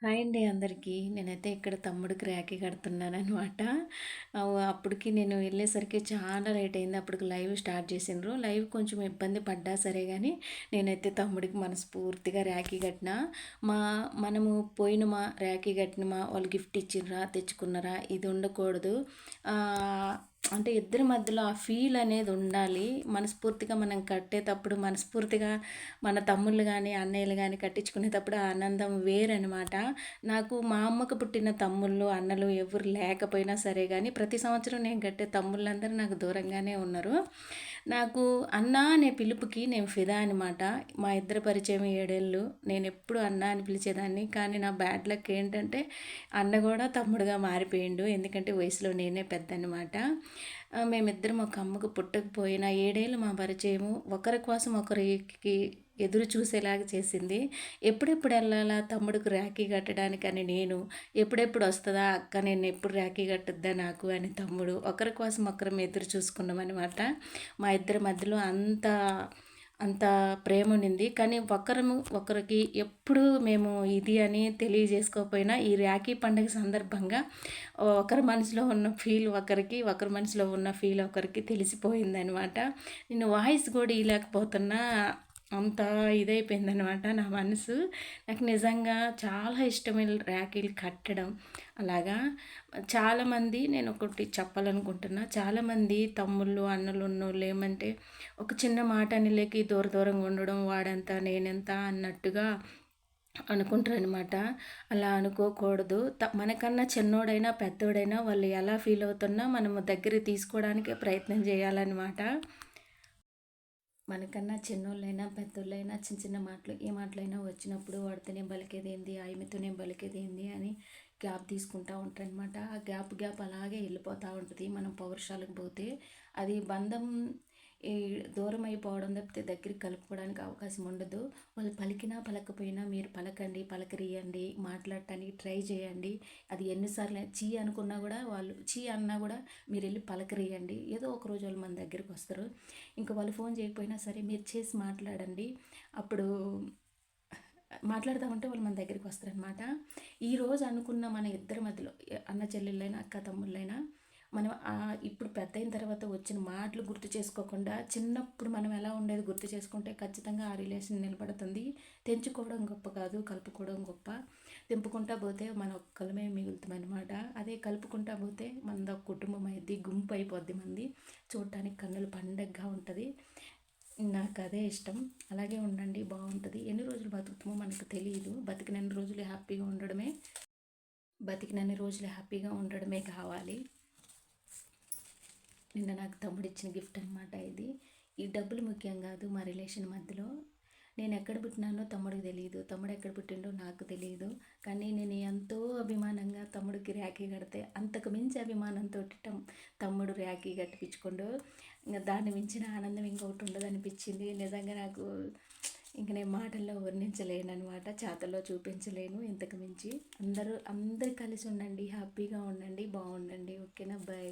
Hi అండి అందరికీ. నేనైతే ఇక్కడ తమ్ముడికి రాఖీ కడుతున్నాననమాట. అప్పటికి నేను వెళ్ళేసరికి చాలా లేట్ అయింది. అప్పటికి లైవ్ స్టార్ట్ చేసిండ్రు. లైవ్ కొంచెం ఇబ్బంది పడ్డా సరే గానీ, నేనైతే తమ్ముడికి మనస్ఫూర్తిగా రాఖీ కట్టినా. మా మనము పోయినమా, రాఖీ కట్టినమా, వాళ్ళు గిఫ్ట్ ఇచ్చిండ్రా, తెచ్చుకున్నారా ఇది ఉండకూడదు. అంటే ఇద్దరి మధ్యలో ఆ ఫీల్ అనేది ఉండాలి. మనస్ఫూర్తిగా మనం కట్టేటప్పుడు మనస్ఫూర్తిగా మన తమ్ముళ్ళు గానీ, అన్నయ్యలు గానీ కట్టించుకునేటప్పుడు ఆ ఆనందం వేరనమాట. నాకు మా అమ్మకు పుట్టిన తమ్ముళ్ళు, అన్నలు ఎవరు లేకపోయినా సరే గానీ, ప్రతి సంవత్సరం నేను కట్టే తమ్ముళ్ళందరూ నాకు దూరంగానే ఉన్నారు. నాకు అన్న అనే పిలుపుకి నేను ఫిదా అనమాట. మా ఇద్దరి పరిచయం 7 ఏళ్ళు. నేనెప్పుడు అన్న అని పిలిచేదాన్ని. కానీ నా బ్యాడ్ లక్ ఏంటంటే, అన్న గూడా తమ్ముడుగా మారిపోయిండు. ఎందుకంటే వయసులో నేనే పెద్దనమాట. మేమిద్దరం ఒక అమ్మకు పుట్టకపోయినా 7 ఏళ్ళు మా పరిచయము ఒకరి కోసం ఒకరికి ఎదురు చూసేలాగా చేసింది. ఎప్పుడెప్పుడు ఎళ్ళాలా తమ్ముడికి రాఖీ కట్టడానికని నేను, ఎప్పుడెప్పుడు వస్తదా అక్క నేనెప్పుడు రాఖీ కట్టుద్దా నాకు అని తమ్ముడు. ఒకరి కోసం ఒకరం ఎదురు చూసుకున్నామనమాట. మా ఇద్దరి మధ్యలో అంత అంత ప్రేముండింది. కానీ ఒకరికి ఎప్పుడూ మేము ఇది అని తెలియజేసుకోకపోయినా ఈ రాఖీ పండుగ సందర్భంగా ఒకరి మనసులో ఉన్న ఫీల్ ఒకరికి, ఒకరి మనసులో ఉన్న ఫీల్ ఒకరికి తెలిసిపోయిందనమాట. నేను వాయిస్ కూడా ఇయలేకపోతున్నా. అంత ఇదైపోయిందనమాట నా మనసు. నాకు నిజంగా చాలా ఇష్టం రాఖీలు కట్టడం. అలాగా చాలామంది నేను ఒకటి చెప్పాలనుకుంటున్నా. చాలామంది తమ్ముళ్ళు, అన్నలు ఉన్నోళ్ళు ఏమంటే ఒక చిన్న మాట అనలేక దూర దూరంగా ఉండడం వాడెంత నేనెంత అన్నట్టుగా అనుకుంటారనమాట. అలా అనుకోకూడదు. మనకన్నా చిన్నోడైనా, పెద్దోడైనా వాళ్ళు ఎలా ఫీల్ అవుతున్నా మనము దగ్గరికి తీసుకోవడానికే ప్రయత్నం చేయాలనమాట. మనకన్నా చిన్నోళ్ళైనా, పెద్దోళ్ళైనా చిన్న చిన్న మాటలు, ఏ మాటలైనా వచ్చినప్పుడు వాడితోనే పలికేదేంది, ఆమెతోనే పలికేదేంది అని గ్యాప్ తీసుకుంటా ఉంటారనమాట. ఆ గ్యాప్ అలాగే వెళ్ళిపోతూ ఉంటుంది మనం పౌరుషాలకు పోతే. అది బంధం ఈ దూరం అయిపోవడం తప్పితే దగ్గరికి కలుపుకోవడానికి అవకాశం ఉండదు. వాళ్ళు పలికినా పలకపోయినా మీరు పలకండి, పలకరియండి, మాట్లాడటానికి ట్రై చేయండి. అది ఎన్నిసార్లు చీ అనుకున్నా కూడా వాళ్ళు చీ అన్నా కూడా మీరు వెళ్ళి పలకరియండి. ఏదో ఒక రోజు వాళ్ళు మన దగ్గరికి వస్తారు. ఇంకా వాళ్ళు ఫోన్ చేయకపోయినా సరే మీరు చేసి మాట్లాడండి. అప్పుడు మాట్లాడుతూ ఉంటే వాళ్ళు మన దగ్గరికి వస్తారనమాట. ఈరోజు అనుకున్న మన ఇద్దరి మధ్యలో అన్న చెల్లెళ్ళైనా, అక్క తమ్ముళ్ళైనా మనం ఇప్పుడు పెద్దయిన తర్వాత వచ్చిన మాటలు గుర్తు చేసుకోకుండా చిన్నప్పుడు మనం ఎలా ఉండేది గుర్తు చేసుకుంటే ఖచ్చితంగా ఆ రిలేషన్ నిలబడుతుంది. తెంచుకోవడం గొప్ప కాదు, కలుపుకోవడం గొప్ప. తెంపుకుంటా పోతే మన ఒక్కలమే మిగులుతామన్నమాట. అదే కలుపుకుంటా పోతే మనది ఒక కుటుంబం అయింది, గుంపు అయిపోద్ది మంది. చూడటానికి కన్నుల పండగగా ఉంటుంది. నాకు అదే ఇష్టం. అలాగే ఉండండి, బాగుంటుంది. ఎన్ని రోజులు బతుకుతామో మనకు తెలియదు. బతికినన్ని రోజులు హ్యాపీగా ఉండడమే కావాలి. నిన్న నాకు తమ్ముడు ఇచ్చిన గిఫ్ట్ అనమాట ఇది. ఈ డబ్బులు ముఖ్యం కాదు మా రిలేషన్ మధ్యలో. నేను ఎక్కడ పుట్టినానో తమ్ముడికి తెలియదు, తమ్ముడు ఎక్కడ పుట్టిండో నాకు తెలియదు. కానీ నేను ఎంతో అభిమానంగా తమ్ముడికి రాఖీ కడితే అంతకు మించి అభిమానంతో తమ్ముడు రాఖీ కట్టిపించుకోండు. ఇంకా దాన్ని మించిన ఆనందం ఇంకొకటి ఉండదు అనిపించింది. నిజంగా నాకు ఇంక నేను మాటల్లో వర్ణించలేనమాట, చేతల్లో చూపించలేను ఇంతకు మించి. అందరూ కలిసి ఉండండి, హ్యాపీగా ఉండండి, బాగుండండి. ఓకేనా? బాయ్.